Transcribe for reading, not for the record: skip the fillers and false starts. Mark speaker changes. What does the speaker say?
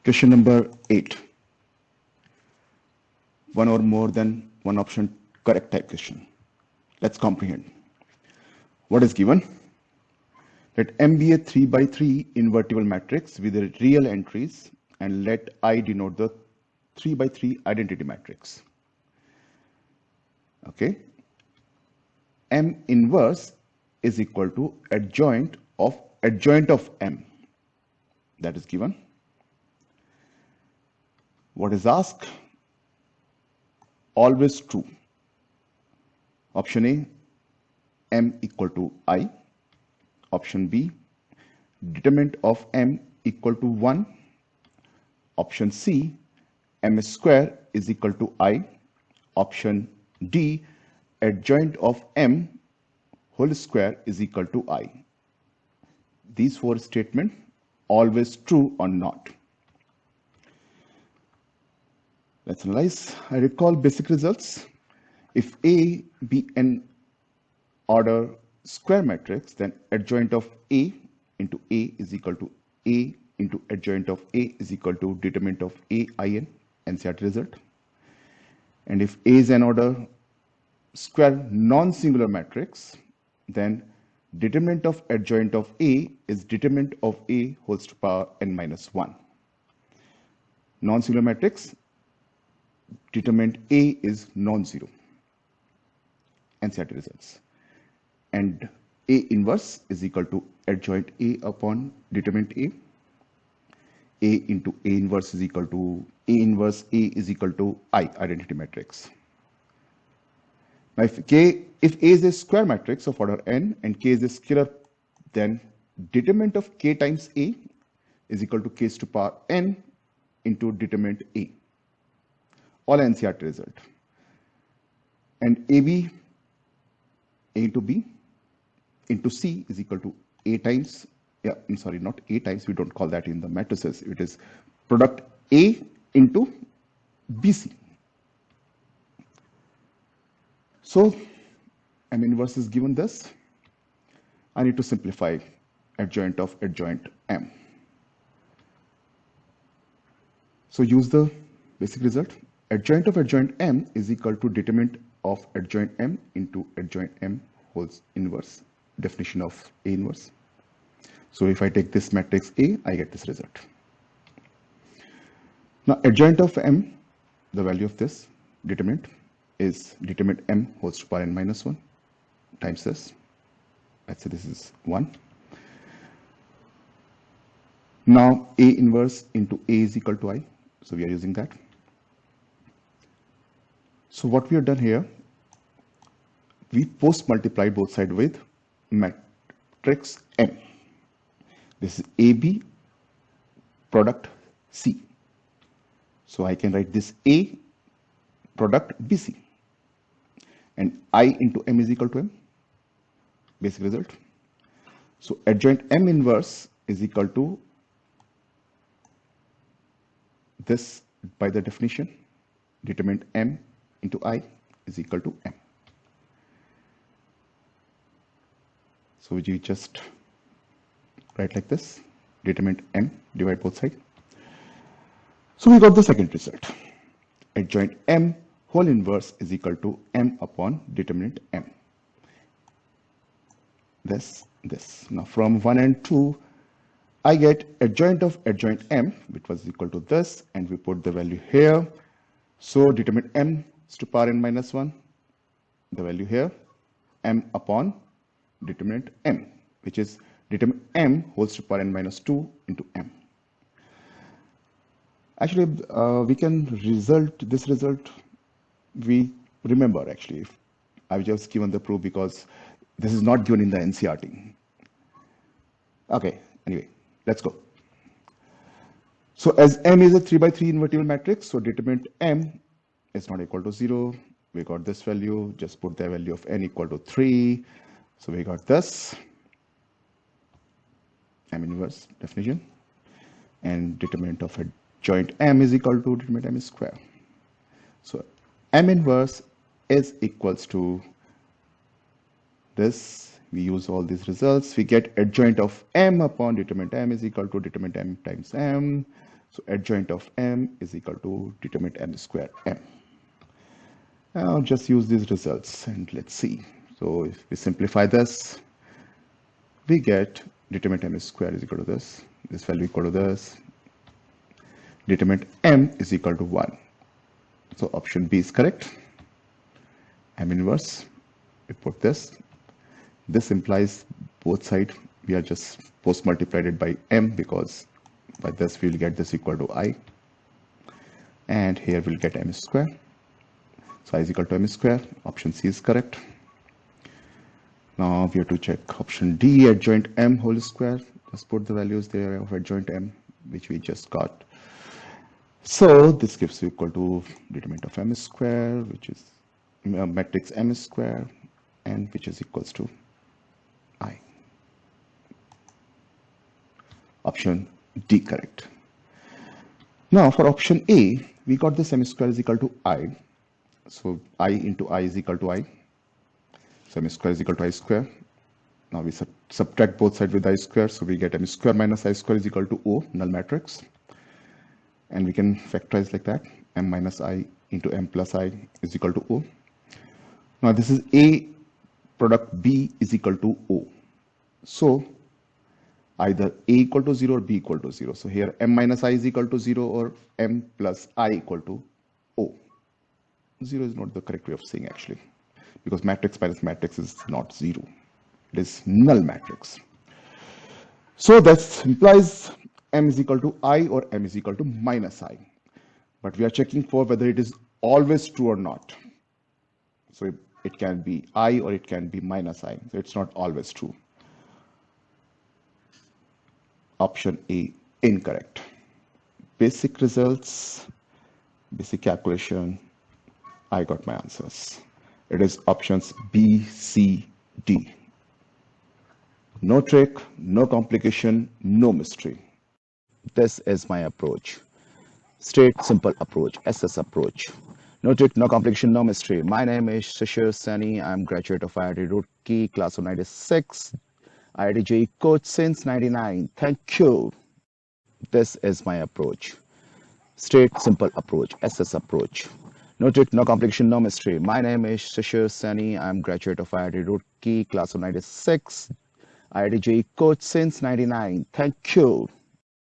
Speaker 1: Question number 8. One or more than one option correct type question. Let's comprehend. What is given? Let M be a 3 by 3 invertible matrix with real entries, and let I denote the 3 by 3 identity matrix. Okay. M inverse is equal to adjoint of M. That is given. What is asked? Always true. Option A, M equal to I. Option B, determinant of M equal to 1. Option C, M square is equal to I. Option D, adjoint of M whole square is equal to I. These four statements always true or not. Let's analyze. I recall basic results. If A be an order square matrix, then adjoint of A into A is equal to A into adjoint of A is equal to determinant of A in NCERT result. And if A is an order square non-singular matrix, then determinant of adjoint of A is determinant of A whole to the power n minus 1. Non-singular matrix, determinant A is non-zero. NCERT results. And A inverse is equal to adjoint A upon determinant A. A into A inverse is equal to A inverse A is equal to I, identity matrix. Now if A is a square matrix of order n and K is a scalar, then determinant of K times A is equal to K to the power n into determinant A. All NCERT result. And AB, A into B into C is equal to A times, I'm sorry, not A times, we don't call that in the matrices. It is product A into BC. So M inverse is given this. I need to simplify adjoint of adjoint M. So use the basic result. Adjoint of adjoint M is equal to determinant of adjoint M into adjoint M whole inverse. Definition of A inverse. So if I take this matrix A, I get this result. Now adjoint of M, the value of this determinant is determinant M whole to the power n minus 1 times this. Let's say this is 1. Now A inverse into A is equal to I. So we are using that. So what we have done here, we post multiplied both sides with matrix M. This is AB product C. So I can write this A product BC. And I into M is equal to M. Basic result. So adjoint M inverse is equal to this by the definition, determinant M into I is equal to M. So we just write like this, determinant M, divide both sides. So we got the second result. Adjoint M whole inverse is equal to M upon determinant M. This. Now from 1 and 2, I get adjoint of adjoint M, which was equal to this, and we put the value here. So determinant M is to power n minus 1, the value here, M upon determinant M, which is determinant M whole to the power n minus 2 into M. Actually, we can this result, we remember actually, if I've just given the proof because this is not given in the NCERT. Okay, anyway, let's go. So as M is a 3 by 3 invertible matrix, so determinant M is not equal to 0. We got this value, just put the value of n equal to 3. So we got this, M inverse definition, and determinant of adjoint M is equal to determinant M square. So M inverse is equals to this. We use all these results. We get adjoint of M upon determinant M is equal to determinant M times M. So adjoint of M is equal to determinant M square M. Now just use these results and let's see. So if we simplify this, we get determinant M square is equal to this value equal to this, determinant M is equal to 1. So option B is correct. M inverse, we put this implies both sides we are just post multiplied it by M, because by this we will get this equal to I, and here we'll get M square. So I is equal to M square. Option C is correct. Now we have to check option D, adjoint M whole square. Just put the values there of adjoint M, which we just got. So this gives you equal to determinant of M square, which is matrix M square, and which is equals to I. Option D correct. Now for option A, we got this M square is equal to I. So I into I is equal to I. So M square is equal to I square. Now we subtract both sides with I square. So we get M square minus I square is equal to O, null matrix. And we can factorize like that. M minus I into M plus I is equal to O. Now this is A product B is equal to O. So either A equal to 0 or B equal to 0. So here M minus I is equal to 0 or M plus I equal to O. 0 is not the correct way of saying actually, because matrix minus matrix is not 0. It is null matrix. So that implies M is equal to I or M is equal to minus I. But we are checking for whether it is always true or not. So it can be I or it can be minus I. So it's not always true. Option A incorrect. Basic results, basic calculation, I got my answers. It is options B, C, D. No trick, no complication, no mystery. This is my approach. Straight, simple approach, SS approach. No trick, no complication, no mystery. My name is Shishir Sani. I'm graduate of IIT Roorkee, class of 96. IIT JEE coach since 99. Thank you. This is my approach. Straight, simple approach, SS approach. No trick, no complication, no mystery. My name is Shishir Sani. I'm graduate of IIT Roorkee, class of 96. IIT JEE coach since 99. Thank you.